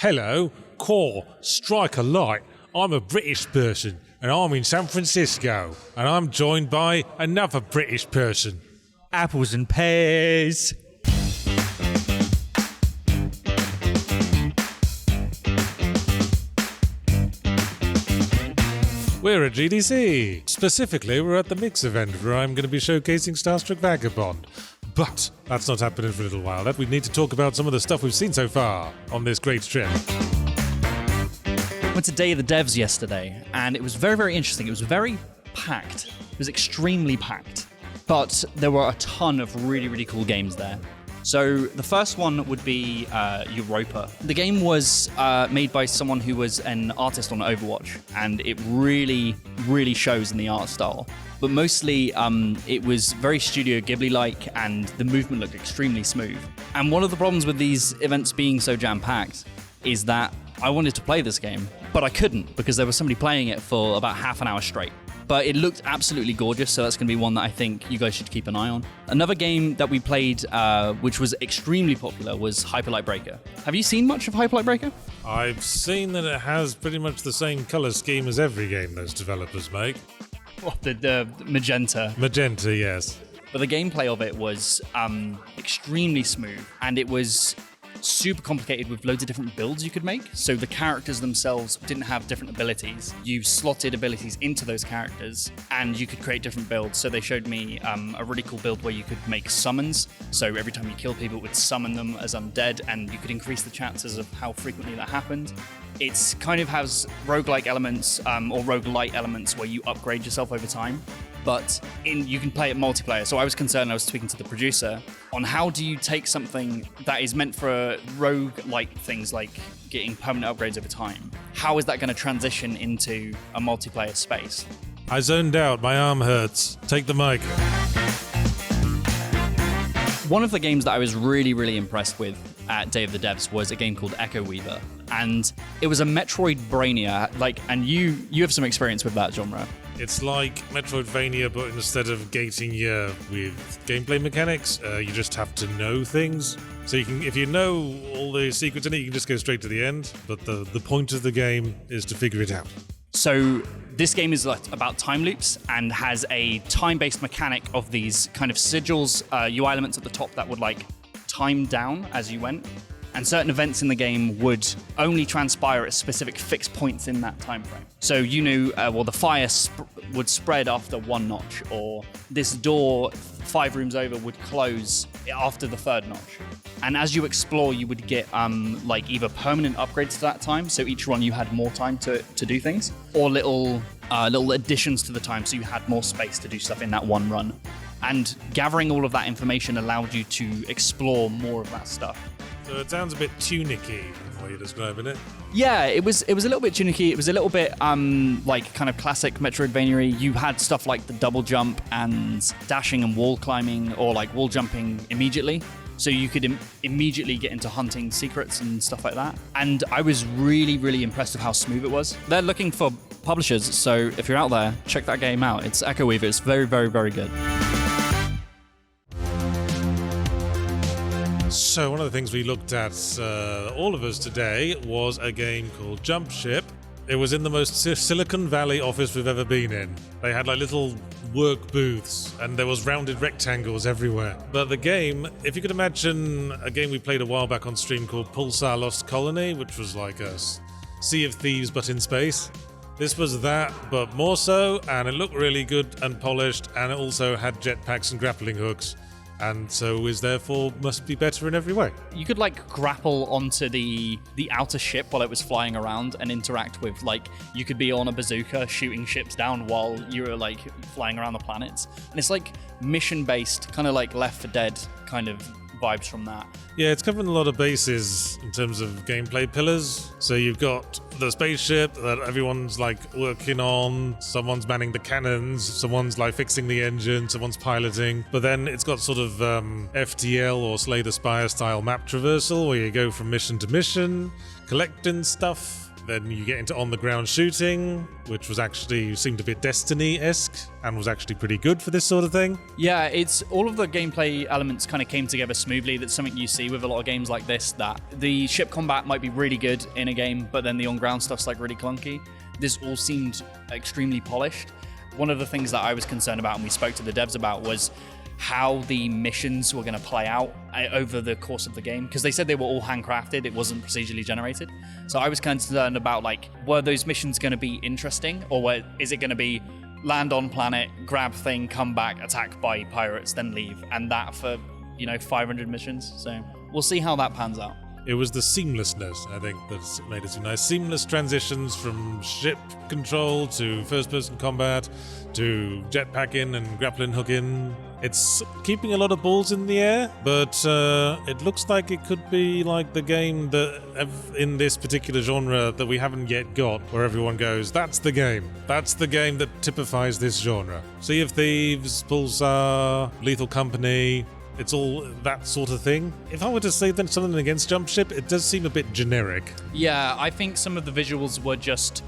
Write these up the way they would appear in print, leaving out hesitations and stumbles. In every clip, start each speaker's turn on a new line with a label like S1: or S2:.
S1: Hello, Core, Striker Light. I'm a British person, and I'm in San Francisco, and I'm joined by another British person.
S2: Apples and pears.
S1: We're at GDC. Specifically, we're at the Mix event, where I'm going to be showcasing Starstruck Vagabond. But that's not happening for a little while. We need to talk about some of the stuff we've seen so far on this great trip.
S2: Went to Day of the Devs yesterday, and it was very, very interesting. It was very packed. It was extremely packed. But there were a ton of really, really cool games there. So the first one would be Europa. The game was made by someone who was an artist on Overwatch, and it really, really shows in the art style. But mostly, it was very Studio Ghibli-like, and the movement looked extremely smooth. And one of the problems with these events being so jam-packed is that I wanted to play this game, but I couldn't because there was somebody playing it for about half an hour straight. But it looked absolutely gorgeous, so that's going to be one that I think you guys should keep an eye on. Another game that we played, which was extremely popular, was Hyper Light Breaker. Have you seen much of Hyper Light Breaker?
S1: I've seen that it has pretty much the same colour scheme as every game those developers make.
S2: What, the magenta?
S1: Magenta, yes.
S2: But the gameplay of it was extremely smooth, and it was super complicated with loads of different builds you could make. So the characters themselves didn't have different abilities. You slotted abilities into those characters and you could create different builds. So they showed me a really cool build where you could make summons. So every time you kill people, it would summon them as undead, and you could increase the chances of how frequently that happened. It's kind of has roguelike elements or roguelite elements where you upgrade yourself over time. But you can play it multiplayer. So I was concerned, I was speaking to the producer, on how do you take something that is meant for rogue-like things like getting permanent upgrades over time? How is that going to transition into a multiplayer space?
S1: I zoned out, my arm hurts. Take the mic.
S2: One of the games that I was really, really impressed with at Day of the Devs was a game called Echo Weaver. And it was a Metroidvania, and you have some experience with that genre.
S1: It's like Metroidvania, but instead of gating you with gameplay mechanics, you just have to know things. So you can, if you know all the secrets in it, you can just go straight to the end. But the point of the game is to figure it out. So
S2: this game is about time loops and has a time-based mechanic of these kind of sigils, UI elements at the top that would time down as you went. And certain events in the game would only transpire at specific fixed points in that time frame. So the fire would spread after one notch, or this door 5 rooms over would close after the 3rd notch. And as you explore, you would get either permanent upgrades to that time, so each run you had more time to do things, or little additions to the time, so you had more space to do stuff in that one run. And gathering all of that information allowed you to explore more of that stuff.
S1: So it sounds a bit tunicky, the way you're describing it.
S2: Yeah, it was a little bit tunicky. It was a little bit kind of classic Metroidvania. You had stuff like the double jump and dashing and wall climbing, or wall jumping immediately. So you could immediately get into hunting secrets and stuff like that. And I was really, really impressed with how smooth it was. They're looking for publishers, so if you're out there, check that game out. It's Echo Weaver. It's very, very, very good.
S1: So one of the things we looked at, all of us today, was a game called Jump Ship. It was in the most Silicon Valley office we've ever been in. They had little work booths, and there was rounded rectangles everywhere. But the game, if you could imagine a game we played a while back on stream called Pulsar Lost Colony, which was like a Sea of Thieves but in space. This was that, but more so, and it looked really good and polished, and it also had jetpacks and grappling hooks. And so must be better in every way.
S2: You could grapple onto the outer ship while it was flying around and interact with you could be on a bazooka shooting ships down while you were flying around the planets. And it's mission based, kind of Left 4 Dead kind of vibes from that.
S1: Yeah, it's covering a lot of bases in terms of gameplay pillars. So you've got the spaceship that everyone's working on, someone's manning the cannons, someone's fixing the engine, someone's piloting. But then it's got sort of FTL or Slay the Spire style map traversal where you go from mission to mission, collecting stuff. Then you get into on-the-ground shooting, which was actually seemed a bit Destiny-esque and was actually pretty good for this sort of thing.
S2: Yeah, it's all of the gameplay elements kind of came together smoothly. That's something you see with a lot of games like this, that the ship combat might be really good in a game, but then the on-ground stuff's like really clunky. This all seemed extremely polished. One of the things that I was concerned about and we spoke to the devs about was how the missions were going to play out over the course of the game, because they said they were all handcrafted, it wasn't procedurally generated. So I was concerned about, like, were those missions going to be interesting, or is it going to be land on planet, grab thing, come back, attack by pirates, then leave, and that for 500 missions. So we'll see how that pans out.
S1: It was the seamlessness, I think, that's made it so nice. Seamless transitions from ship control to first-person combat to jetpacking and grappling hooking. It's keeping a lot of balls in the air, but it looks like it could be like the game that in this particular genre that we haven't yet got, where everyone goes, that's the game. That's the game that typifies this genre. Sea of Thieves, Pulsar, Lethal Company, it's all that sort of thing. If I were to say then something against Jump Ship, it does seem a bit generic.
S2: Yeah, I think some of the visuals were just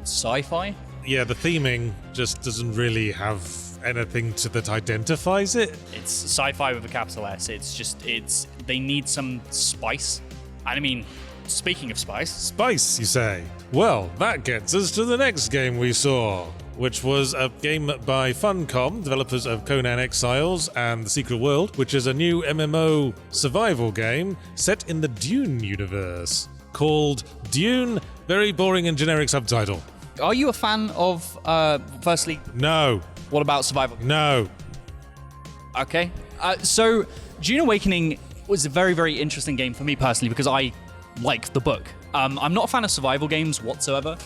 S2: sci-fi.
S1: Yeah, the theming just doesn't really have anything that identifies it.
S2: It's sci-fi with a capital S. They need some spice. And I mean, speaking of spice.
S1: Spice, you say? Well, that gets us to the next game we saw, which was a game by Funcom, developers of Conan Exiles and The Secret World, which is a new MMO survival game set in the Dune universe, called Dune, very boring and generic subtitle.
S2: Are you a fan of, firstly...
S1: No.
S2: What about survival?
S1: No.
S2: Okay. So, Dune Awakening was a very, very interesting game for me personally, because I like the book. I'm not a fan of survival games whatsoever,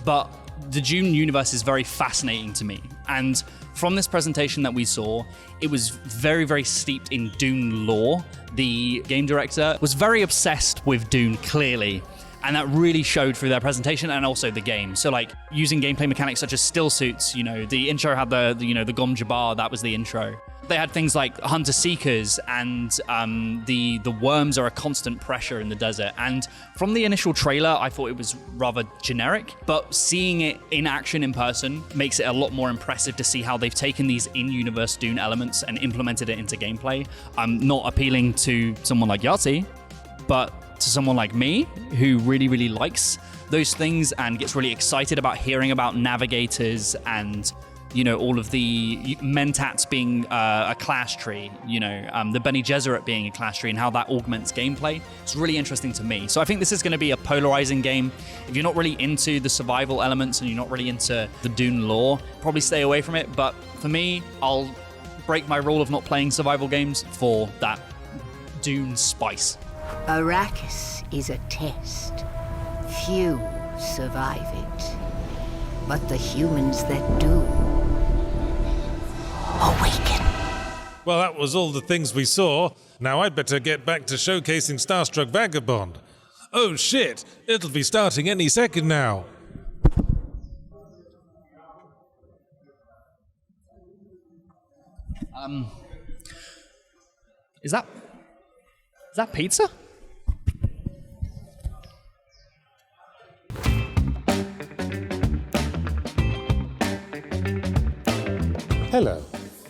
S2: but the Dune universe is very fascinating to me. And from this presentation that we saw, it was very, very steeped in Dune lore. The game director was very obsessed with Dune, clearly. And that really showed through their presentation and also the game. So, like, using gameplay mechanics such as still suits, the intro had the Gom Jabbar, that was the intro. They had things like hunter seekers, and the worms are a constant pressure in the desert. And from the initial trailer, I thought it was rather generic, but seeing it in action in person makes it a lot more impressive to see how they've taken these in-universe Dune elements and implemented it into gameplay. Not appealing to someone like Yahtzee, but to someone like me who really, really likes those things and gets really excited about hearing about navigators and, all of the Mentats being a class tree, the Bene Gesserit being a class tree and how that augments gameplay. It's really interesting to me. So I think this is going to be a polarizing game. If you're not really into the survival elements and you're not really into the Dune lore, probably stay away from it. But for me, I'll break my rule of not playing survival games for that Dune spice.
S3: Arrakis is a test. Few survive it. But the humans that do awaken.
S1: Well, that was all the things we saw. Now I'd better get back to showcasing Starstruck Vagabond. Oh shit, it'll be starting any second now.
S2: Is that pizza?
S1: Hello.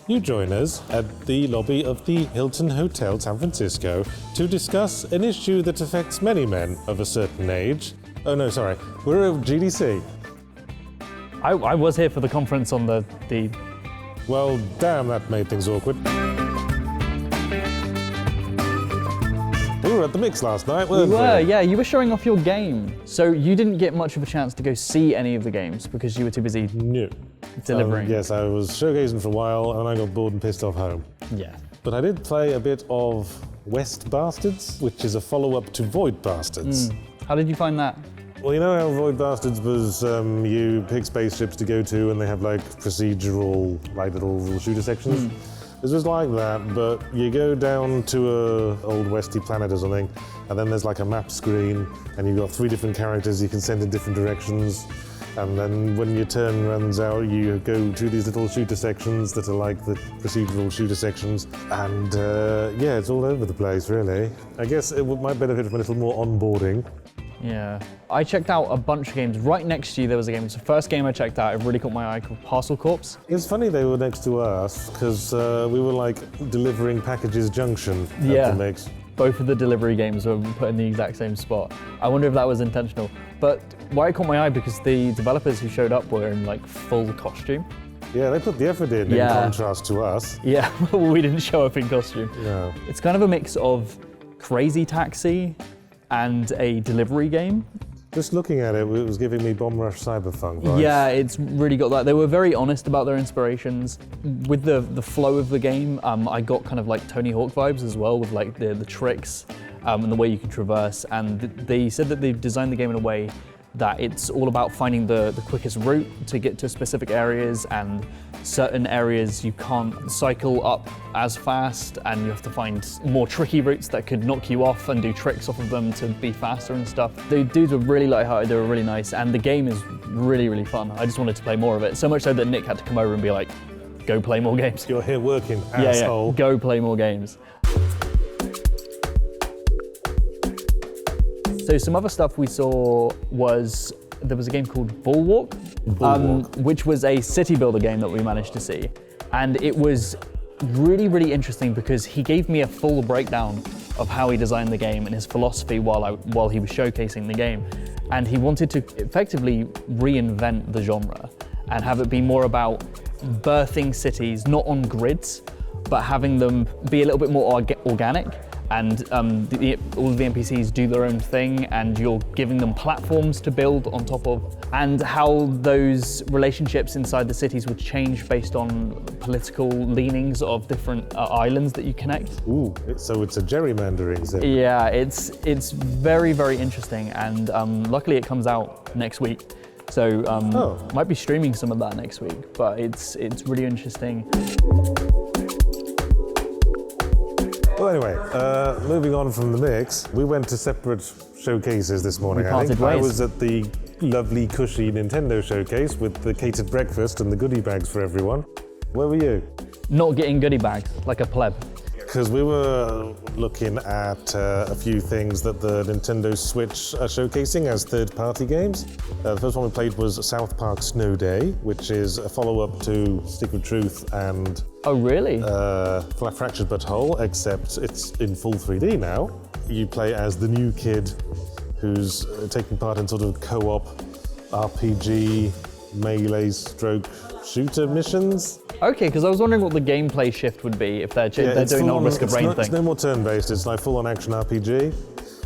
S1: You join us at the lobby of the Hilton Hotel San Francisco to discuss an issue that affects many men of a certain age. Oh no, sorry. We're at GDC.
S4: I was here for the conference on the...
S1: Well, damn, that made things awkward. We were at the Mix last night, weren't we?
S4: We were, yeah. You were showing off your game. So you didn't get much of a chance to go see any of the games because you were too busy delivering.
S1: Yes, I was showcasing for a while and I got bored and pissed off home.
S4: Yeah.
S1: But I did play a bit of West Bastards, which is a follow-up to Void Bastards.
S4: How did you find that?
S1: Well, you know how Void Bastards was, you pick spaceships to go to and they have like procedural, like little shooter sections? This was like that, but you go down to a old westy planet or something, and then there's like a map screen, and you've got 3 different characters you can send in different directions, and then when your turn runs out, you go to these little shooter sections that are like the procedural shooter sections, and yeah, it's all over the place, really. I guess it might benefit from a little more onboarding.
S4: Yeah. I checked out a bunch of games. Right next to you, there was a game. It's the first game I checked out. It really caught my eye, called Parcel Corps.
S1: It's funny they were next to us because we were like delivering packages junction at
S4: Yeah.
S1: the mix.
S4: Both of the delivery games were put in the exact same spot. I wonder if that was intentional. But why it caught my eye, because the developers who showed up were in like full costume.
S1: Yeah, they put the effort in contrast to us.
S4: Yeah, we didn't show up in costume.
S1: No.
S4: It's kind of a mix of Crazy Taxi and a delivery game.
S1: Just looking at it, it was giving me Bomb Rush Cyberpunk vibes.
S4: Yeah, it's really got that. They were very honest about their inspirations. With the flow of the game, I got kind of like Tony Hawk vibes as well, with like the tricks and the way you can traverse. And they said that they've designed the game in a way that it's all about finding the quickest route to get to specific areas, and certain areas you can't cycle up as fast, and you have to find more tricky routes that could knock you off and do tricks off of them to be faster and stuff. The dudes were really lighthearted, they were really nice, and the game is really, really fun. I just wanted to play more of it, so much so that Nick had to come over and be like, go play more games.
S1: You're here working,
S4: Yeah,
S1: asshole.
S4: go play more games. So some other stuff we saw was, there was a game called Bulwark, which was a city builder game that we managed to see. And it was really, really interesting because he gave me a full breakdown of how he designed the game and his philosophy while he was showcasing the game. And he wanted to effectively reinvent the genre and have it be more about birthing cities, not on grids, but having them be a little bit more organic. And all of the NPCs do their own thing, and you're giving them platforms to build on top of, and how those relationships inside the cities would change based on political leanings of different islands that you connect.
S1: Ooh, so it's a gerrymandering thing.
S4: Yeah, it's very, very interesting, and luckily it comes out next week. So might be streaming some of that next week, but it's really interesting.
S1: Well, anyway, moving on from the mix, we went to separate showcases this morning.
S4: We parted
S1: I
S4: ways.
S1: was at the lovely, cushy Nintendo showcase with the catered breakfast and the goodie bags for everyone. Where were you?
S4: Not getting goodie bags, like a pleb.
S1: Because we were looking at a few things that the Nintendo Switch are showcasing as third-party games. The first one we played was South Park Snow Day, which is a follow-up to Stick of Truth and
S4: Oh, really?
S1: Fractured But Whole, except it's in full 3D now. You play as the new kid who's taking part in sort of co-op RPG melee stroke shooter missions.
S4: Okay, because I was wondering what the gameplay shift would be if they're doing the Risk of Rain
S1: It's
S4: thing.
S1: no more turn-based, it's like full-on action RPG.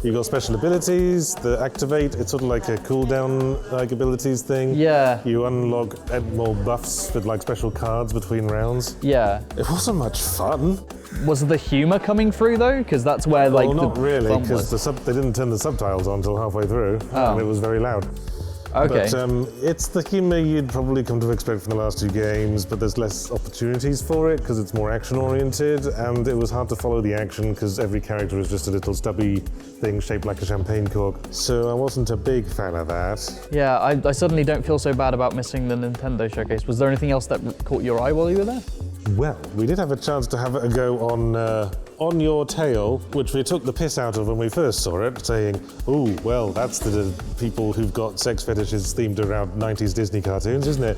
S1: You've got special abilities, the activate, it's sort of like a cooldown like abilities thing.
S4: Yeah.
S1: You unlock more buffs with like special cards between rounds.
S4: Yeah.
S1: It wasn't much fun.
S4: Was the humor coming through though? Because that's where like
S1: Well, not
S4: the
S1: really,
S4: fun
S1: because
S4: was.
S1: they didn't turn the subtitles on until halfway through, and it was very loud.
S4: Okay.
S1: But it's the humor you'd probably come to expect from the last two games, but there's less opportunities for it because it's more action-oriented, and it was hard to follow the action because every character is just a little stubby thing shaped like a champagne cork. So I wasn't a big fan of that.
S4: Yeah, I suddenly don't feel so bad about missing the Nintendo showcase. Was there anything else that caught your eye while you were there?
S1: Well, we did have a chance to have a go on Your Tail, which we took the piss out of when we first saw it, saying, "Oh, well, that's the people who've got sex fetishes themed around 90s Disney cartoons, isn't it?"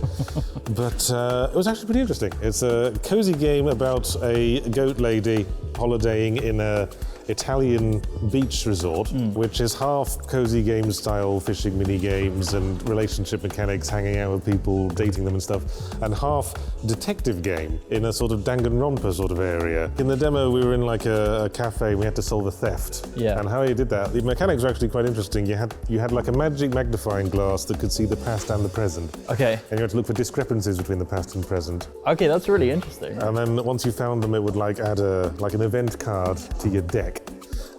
S1: But it was actually pretty interesting. It's a cozy game about a goat lady holidaying in a Italian beach resort, which is half cozy game style fishing mini games and relationship mechanics, hanging out with people, dating them and stuff, and half detective game in a sort of Danganronpa sort of area. In the demo, we were in like a cafe and we had to solve a theft.
S4: Yeah.
S1: And how you did that, the mechanics were actually quite interesting. You had like a magic magnifying glass that could see the past and the present.
S4: Okay.
S1: And you had to look for discrepancies between the past and present.
S4: Okay, that's really interesting.
S1: And then once you found them, it would like add an event card to your deck.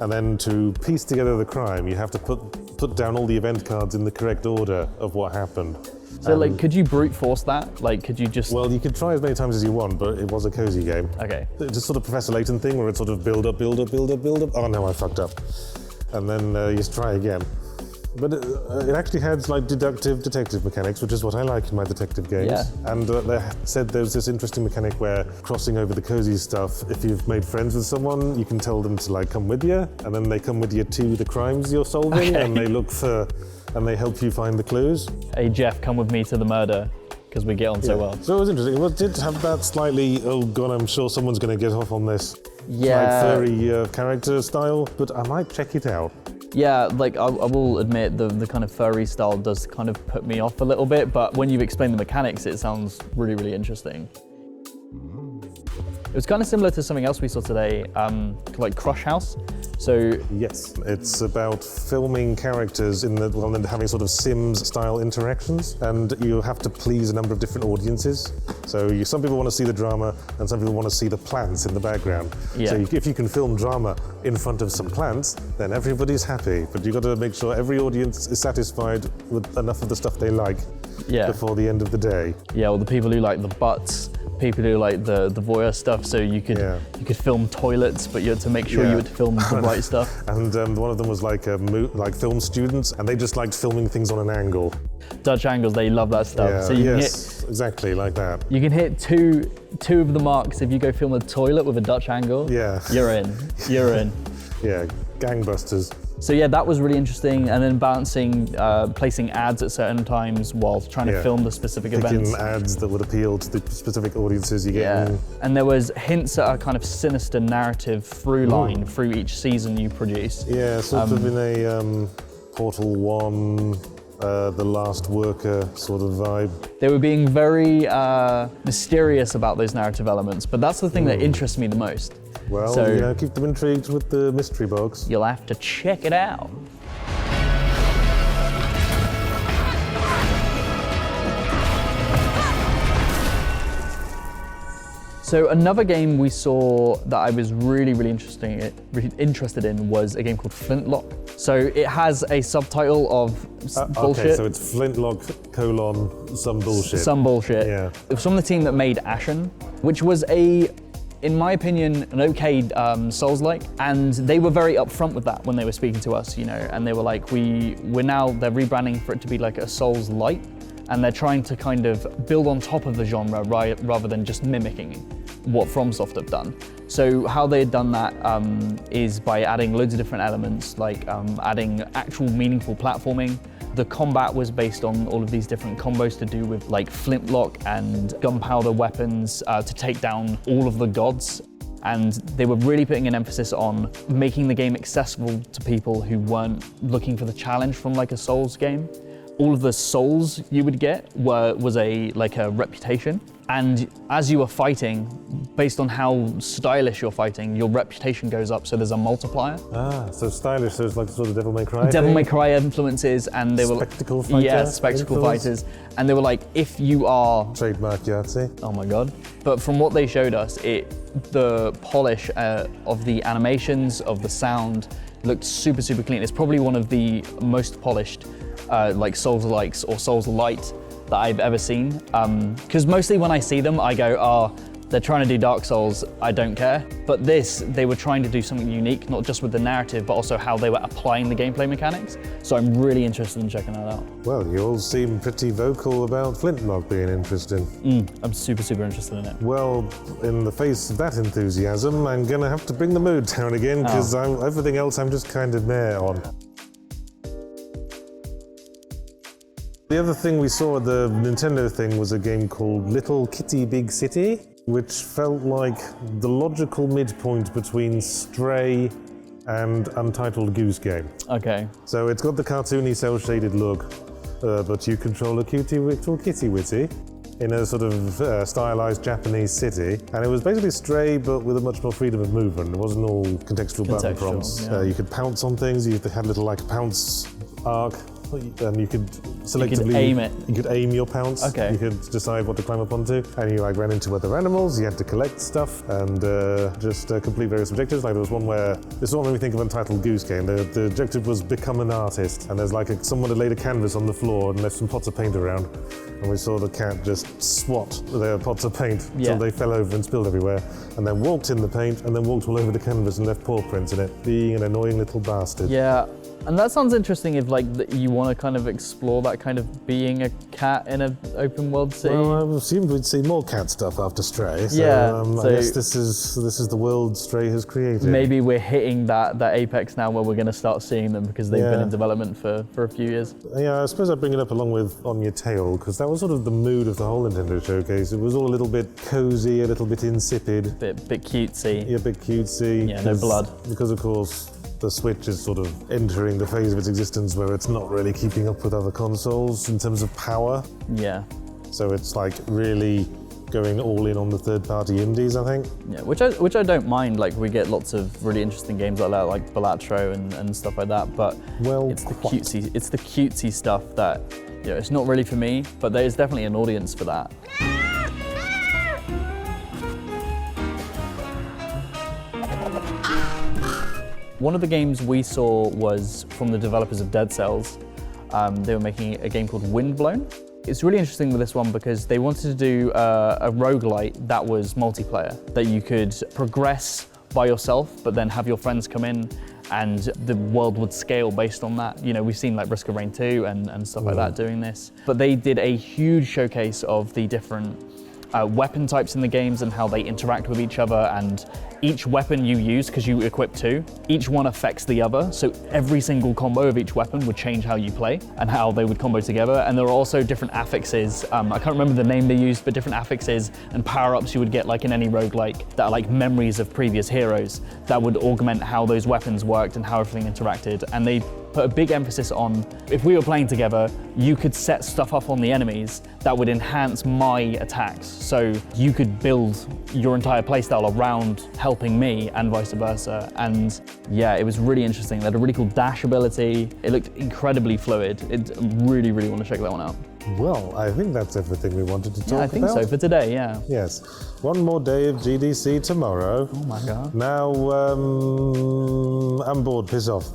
S1: And then to piece together the crime, you have to put down all the event cards in the correct order of what happened.
S4: So like, could you brute force that? Like, could you just...
S1: Well, you could try as many times as you want, but it was a cozy game.
S4: Okay.
S1: It's just sort of Professor Layton thing where it's sort of build up. Oh no, I fucked up. And then you just try again. But it actually had like deductive detective mechanics, which is what I like in my detective games.
S4: Yeah.
S1: And they said there's this interesting mechanic where crossing over the cozy stuff, if you've made friends with someone, you can tell them to like come with you, and then they come with you to the crimes you're solving, and they look for, and they help you find the clues.
S4: Hey Jeff, come with me to the murder, because we get on so well.
S1: So it was interesting. It did have that slightly, oh god, I'm sure someone's going to get off on this.
S4: Yeah.
S1: Like furry character style, but I might check it out.
S4: Yeah, like I will admit the kind of furry style does kind of put me off a little bit, but when you've explained the mechanics, it sounds really, really interesting. It was kind of similar to something else we saw today, like Crush House. So
S1: yes, it's about filming characters and having sort of Sims-style interactions, and you have to please a number of different audiences. So some people want to see the drama, and some people want to see the plants in the background.
S4: Yeah.
S1: So if you can film drama in front of some plants, then everybody's happy. But you've got to make sure every audience is satisfied with enough of the stuff they like before the end of the day.
S4: Yeah, well, the people who like the butts, people who like the voyeur stuff, so you could film toilets, but you had to make sure you would film the right stuff.
S1: And one of them was like film students, and they just liked filming things on an angle.
S4: Dutch angles, they love that stuff.
S1: Yeah,
S4: so you can hit,
S1: exactly like that.
S4: You can hit two of the marks if you go film a toilet with a Dutch angle.
S1: Yeah.
S4: You're in. You're in.
S1: Yeah, gangbusters.
S4: So yeah, that was really interesting, and then balancing, placing ads at certain times while trying to film the specific events.
S1: Picking ads that would appeal to the specific audiences you get.
S4: And there was hints at a kind of sinister narrative through line through each season you produce.
S1: Yeah, sort of in a Portal 1, The Last Worker sort of vibe.
S4: They were being very mysterious about those narrative elements, but that's the thing that interests me the most.
S1: Well,
S4: so,
S1: keep them intrigued with the mystery box.
S4: You'll have to check it out. So another game we saw that I was really interested in was a game called Flintlock. So it has a subtitle of bullshit.
S1: Okay, so it's Flintlock : some bullshit.
S4: Some bullshit.
S1: Yeah.
S4: It was from the team that made Ashen, which was in my opinion, an okay Souls-like, and they were very upfront with that when they were speaking to us, and they were like, they're rebranding for it to be like a Souls-light, and they're trying to kind of build on top of the genre rather than just mimicking what FromSoft have done. So how they had done that is by adding loads of different elements, like adding actual meaningful platforming. The combat was based on all of these different combos to do with like flintlock and gunpowder weapons to take down all of the gods. And they were really putting an emphasis on making the game accessible to people who weren't looking for the challenge from like a Souls game. All of the souls you would get was a reputation. And as you were fighting, based on how stylish you're fighting, your reputation goes up, so there's a multiplier.
S1: Ah, so stylish, so it's like sort of Devil May Cry
S4: Devil
S1: thing?
S4: May Cry influences, and they were
S1: Spectacle fighter?
S4: Yeah, spectacle fighters. And they were like, if you are...
S1: Trademark Yahtzee.
S4: Oh my god. But from what they showed us, the polish of the animations, of the sound, looked super, super clean. It's probably one of the most polished Souls-likes or Souls-light that I've ever seen. Because mostly when I see them, I go, oh, they're trying to do Dark Souls, I don't care. But they were trying to do something unique, not just with the narrative, but also how they were applying the gameplay mechanics. So I'm really interested in checking that out.
S1: Well, you all seem pretty vocal about Flintlock being interesting.
S4: I'm super, super interested in it.
S1: Well, in the face of that enthusiasm, I'm gonna have to bring the mood down again, because everything else I'm just kind of meh on. The other thing we saw at the Nintendo thing was a game called Little Kitty Big City, which felt like the logical midpoint between Stray and Untitled Goose Game.
S4: Okay.
S1: So it's got the cartoony, cel-shaded look, but you control a cutie little kitty witty in a sort of stylized Japanese city. And it was basically Stray, but with a much more freedom of movement. It wasn't all contextual button prompts.
S4: Yeah.
S1: You could pounce on things, you had a little pounce arc, and you could selectively...
S4: You could aim it.
S1: You could aim your pounce.
S4: Okay.
S1: You could decide what to climb up onto. And you ran into other animals, you had to collect stuff, and just complete various objectives. Like there was one where, this one made me think of Untitled Goose Game. The objective was become an artist, and there's someone had laid a canvas on the floor and left some pots of paint around. And we saw the cat just swat their pots of paint until they fell over and spilled everywhere, and then walked in the paint, and then walked all over the canvas and left paw prints in it, being an annoying little bastard.
S4: Yeah, And that sounds interesting if like you want to kind of explore that kind of being a cat in an open world city.
S5: Well, I assumed we'd see more cat stuff after Stray. So,
S4: Yeah,
S5: I guess this is the world Stray has created.
S4: Maybe we're hitting that apex now where we're going to start seeing them because they've been in development for a few years.
S5: Yeah, I suppose I'd bring it up along with On Your Tail, because that was sort of the mood of the whole Nintendo showcase. It was all a little bit cozy, a little bit insipid.
S4: Bit cutesy.
S5: Yeah, a bit cutesy.
S4: Yeah, no blood.
S5: Because of course the Switch is sort of entering the phase of its existence where it's not really keeping up with other consoles in terms of power.
S4: Yeah.
S5: So it's like really going all in on the third-party indies, I think.
S4: Yeah, which I don't mind. Like we get lots of really interesting games like that, like Balatro and stuff like that. But it's the cutesy stuff that it's not really for me. But there is definitely an audience for that. One of the games we saw was from the developers of Dead Cells. They were making a game called Windblown. It's really interesting with this one because they wanted to do a roguelite that was multiplayer, that you could progress by yourself, but then have your friends come in and the world would scale based on that. We've seen like Risk of Rain 2 and stuff like that doing this. But they did a huge showcase of the different weapon types in the games and how they interact with each other, and each weapon you use, because you equip two, each one affects the other, so every single combo of each weapon would change how you play and how they would combo together. And there are also different affixes, I can't remember the name they used, but different affixes and power-ups you would get like in any roguelike that are like memories of previous heroes that would augment how those weapons worked and how everything interacted. And they put a big emphasis on, if we were playing together, you could set stuff up on the enemies that would enhance my attacks. So you could build your entire playstyle around helping me and vice versa. And yeah, it was really interesting. They had a really cool dash ability. It looked incredibly fluid. Really, really want to check that one out.
S5: Well, I think that's everything we wanted to talk about.
S4: I think so for today, yeah.
S5: Yes. One more day of GDC tomorrow.
S4: Oh my God.
S5: Now, I'm bored. Piss off.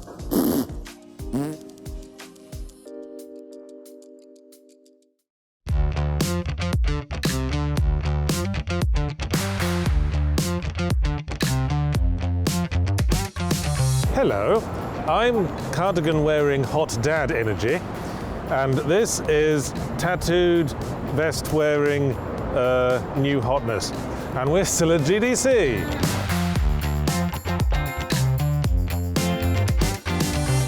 S5: Hello, I'm cardigan-wearing hot dad energy, and this is tattooed vest-wearing new hotness, and we're still at GDC.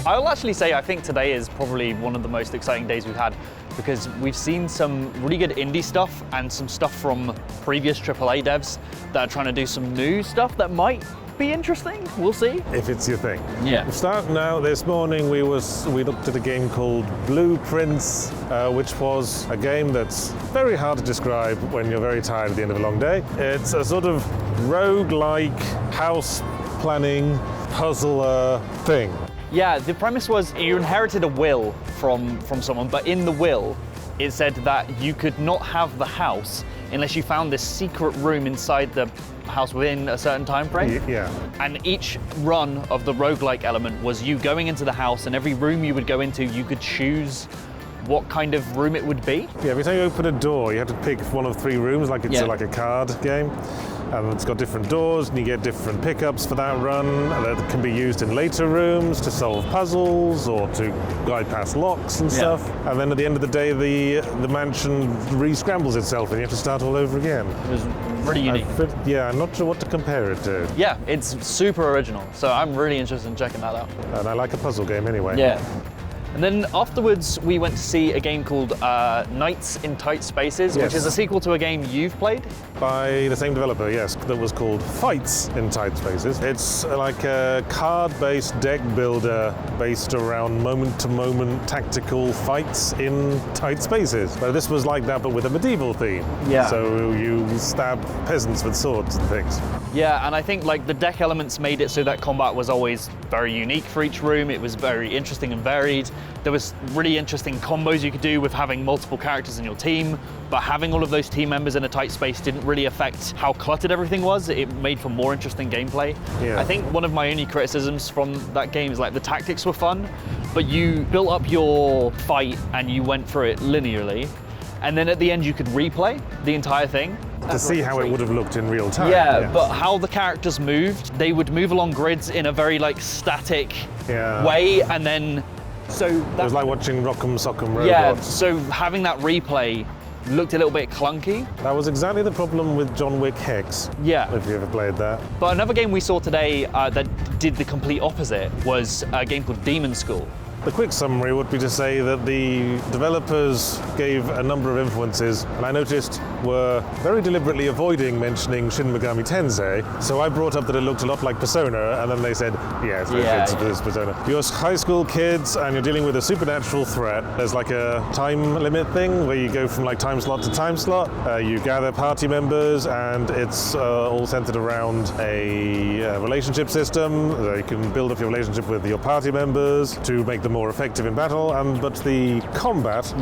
S2: I'll actually say I think today is probably one of the most exciting days we've had, because we've seen some really good indie stuff and some stuff from previous AAA devs that are trying to do some new stuff that might be interesting. We'll see.
S5: If it's your thing.
S2: Yeah.
S5: We'll start now. This morning we looked at a game called Blueprints, which was a game that's very hard to describe when you're very tired at the end of a long day. It's a sort of roguelike house planning puzzler thing.
S2: Yeah, the premise was you inherited a will from someone, but in the will it said that you could not have the house unless you found this secret room inside the house within a certain time frame.
S5: Yeah.
S2: And each run of the roguelike element was you going into the house, and every room you would go into, you could choose what kind of room it would be.
S5: Yeah, every time you open a door, you have to pick one of three rooms, like it's like a card game. And it's got different doors, and you get different pickups for that run that can be used in later rooms to solve puzzles or to guide past locks and stuff. And then at the end of the day, the mansion re-scrambles itself, and you have to start all over again.
S2: It was really unique.
S5: I'm not sure what to compare it to.
S2: Yeah, it's super original, so I'm really interested in checking that out.
S5: And I like a puzzle game anyway.
S2: Yeah. And then afterwards, we went to see a game called Nights in Tight Spaces, which is a sequel to a game you've played.
S5: By the same developer, yes, that was called Fights in Tight Spaces. It's like a card-based deck builder based around moment-to-moment tactical fights in tight spaces. But this was like that, but with a medieval theme.
S2: Yeah.
S5: So you stab peasants with swords and things.
S2: Yeah, and I think like the deck elements made it so that combat was always very unique for each room. It was very interesting and varied. There was really interesting combos you could do with having multiple characters in your team, but having all of those team members in a tight space didn't really affect how cluttered everything was. It made for more interesting gameplay.
S5: Yeah.
S2: I think one of my only criticisms from that game is like the tactics were fun, but you built up your fight and you went through it linearly. And then at the end you could replay the entire thing.
S5: to see how it would have looked in real time.
S2: Yeah,
S5: yes.
S2: but how the characters moved, they would move along grids in a very like static
S5: Yeah.
S2: way, and then so
S5: It
S2: that,
S5: was like watching Rock'em Sock'em Robots.
S2: yeah, so having that replay looked a little bit clunky.
S5: That was exactly the problem with John Wick Hex.
S2: Yeah.
S5: If you ever played that.
S2: But another game we saw today that did the complete opposite was a game called Demon School.
S5: The quick summary would be to say that the developers gave a number of influences, and I noticed were very deliberately avoiding mentioning Shin Megami Tensei. So I brought up that it looked a lot like Persona, and then they said, yes, it's Persona. You're high school kids, and you're dealing with a supernatural threat. There's like a time limit thing where you go from like time slot to time slot. You gather party members, and it's all centered around a relationship system. You can build up your relationship with your party members to make them more effective in battle, but the combat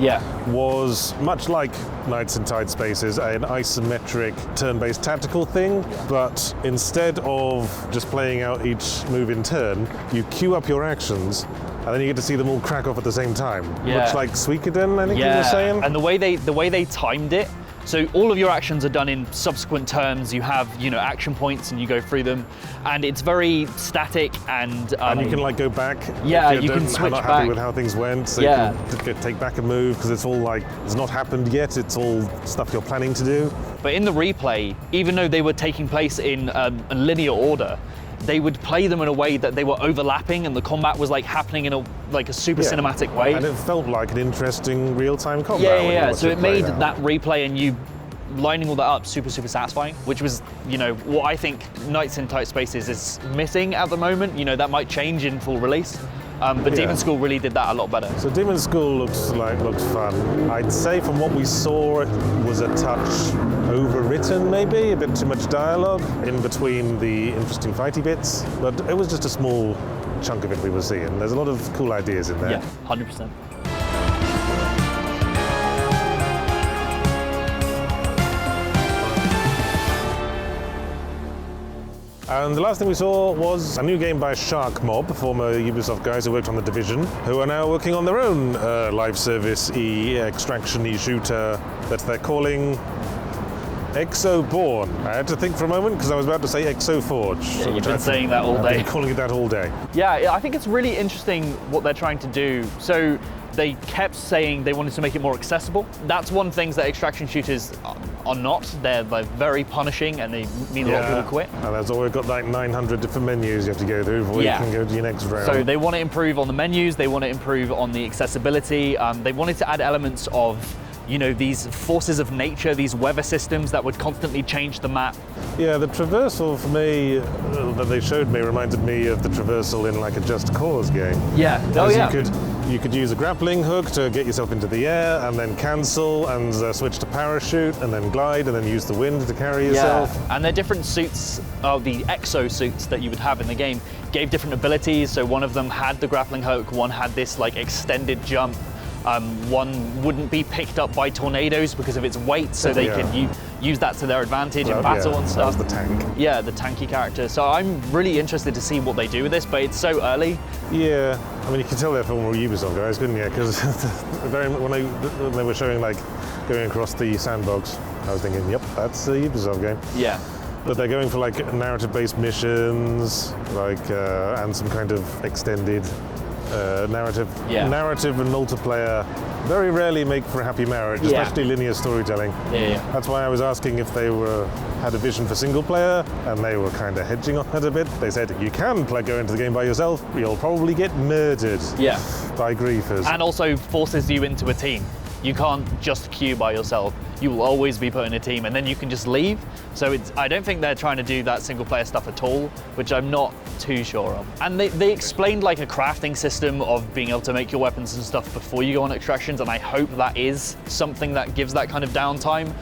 S5: was much like Knights in Tight Spaces, an isometric turn-based tactical thing, but instead of just playing out each move in turn, you queue up your actions and then you get to see them all crack off at the same time. Much like Suikoden, I think you were saying.
S2: And the way they timed it, so all of your actions are done in subsequent turns. You have, action points and you go through them, and it's very static and
S5: you can like go back.
S2: Yeah,
S5: if
S2: you can
S5: not
S2: switch
S5: happy
S2: back
S5: with how things went, so you can take back a move because it's all like it's not happened yet. It's all stuff you're planning to do.
S2: But in the replay, even though they were taking place in a linear order, they would play them in a way that they were overlapping, and the combat was like happening in a super cinematic way.
S5: And it felt like an interesting real-time combat.
S2: Yeah. So it made that replay and you lining all that up super satisfying, which was, what I think Knights in Tight Spaces is missing at the moment. That might change in full release. But Demon School really did that a lot better.
S5: So Demon School looked fun. I'd say from what we saw, it was a touch overwritten, maybe a bit too much dialogue in between the interesting fighty bits. But it was just a small chunk of it we were seeing. There's a lot of cool ideas in there.
S2: Yeah, 100%.
S5: And the last thing we saw was a new game by Shark Mob, former Ubisoft guys who worked on The Division, who are now working on their own live service-y, extraction-y shooter that they're calling Exoborn. I had to think for a moment because I was about to say Exoforge.
S2: Yeah, you've been saying that all day.
S5: I've been calling it that all day.
S2: Yeah, I think it's really interesting what they're trying to do. So they kept saying they wanted to make it more accessible. That's one thing that extraction shooters are not. They're very punishing and they mean a lot of people quit.
S5: And there's always got like 900 different menus you have to go through before you can go to your next round.
S2: So they want to improve on the menus, they want to improve on the accessibility. They wanted to add elements of these forces of nature, these weather systems that would constantly change the map.
S5: Yeah, the traversal for me that they showed me reminded me of the traversal in like a Just Cause game.
S2: Yeah.
S5: You could use a grappling hook to get yourself into the air and then cancel and switch to parachute and then glide and then use the wind to carry yourself.
S2: Yeah, and their different suits, the exo suits that you would have in the game, gave different abilities. So one of them had the grappling hook, one had this like extended jump. One wouldn't be picked up by tornadoes because of its weight, so they could use that to their advantage in battle and stuff.
S5: That was the tank.
S2: Yeah, the tanky character. So I'm really interested to see what they do with this, but it's so early.
S5: Yeah, I mean, you can tell they're former Ubisoft guys, couldn't you? Because when they were showing like going across the sandbox, I was thinking, yep, that's a Ubisoft game.
S2: Yeah.
S5: But they're going for like narrative-based missions, and some kind of extended narrative.
S2: Yeah.
S5: Narrative and multiplayer very rarely make for a happy marriage, especially linear storytelling.
S2: Yeah.
S5: That's why I was asking if they had a vision for single player, and they were kind of hedging on it a bit. They said you can go into the game by yourself, but you'll probably get murdered by griefers.
S2: And also forces you into a team. You can't just queue by yourself. You will always be put in a team, and then you can just leave. So I don't think they're trying to do that single player stuff at all, which I'm not too sure of. And they explained like a crafting system of being able to make your weapons and stuff before you go on extractions, and I hope that is something that gives that kind of downtime,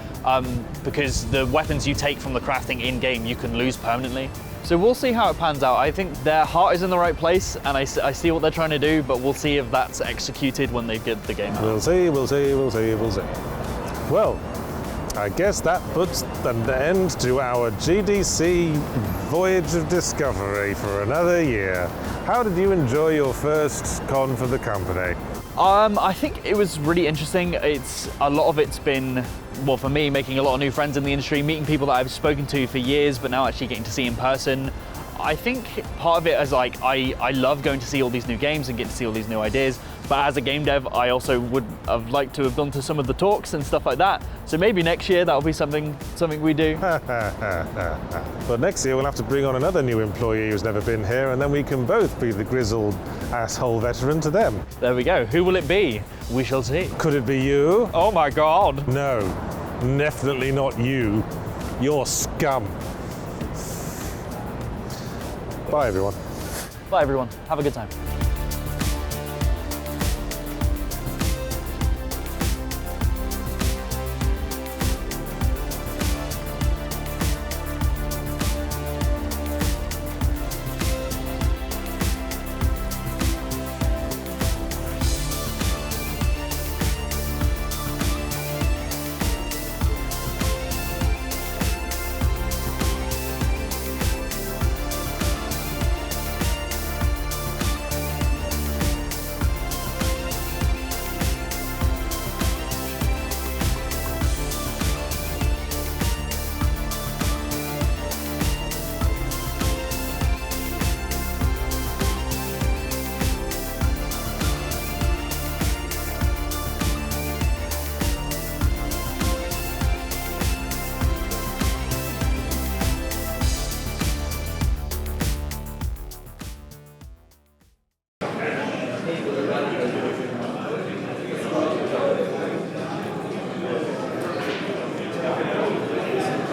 S2: because the weapons you take from the crafting in-game you can lose permanently. So we'll see how it pans out. I think their heart is in the right place, and I see what they're trying to do, but we'll see if that's executed when they get the game out.
S5: We'll see. Well, I guess that puts an end to our GDC Voyage of Discovery for another year. How did you enjoy your first con for the company?
S2: I think it was really interesting. A lot of it's been
S4: well, for me, making a lot of new friends in the industry, meeting people that I've spoken to for years, but now actually getting to see in person. I think part of it is like, I love going to see all these new games and get to see all these new ideas, but as a game dev, I also would have liked to have gone to some of the talks and stuff like that. So maybe next year that'll be something we do.
S5: But next year we'll have to bring on another new employee who's never been here, and then we can both be the grizzled asshole veteran to them.
S4: There we go. Who will it be? We shall see.
S5: Could it be you?
S4: Oh my God.
S5: No, definitely not you. You're scum. Bye, everyone.
S4: Bye, everyone. Have a good time.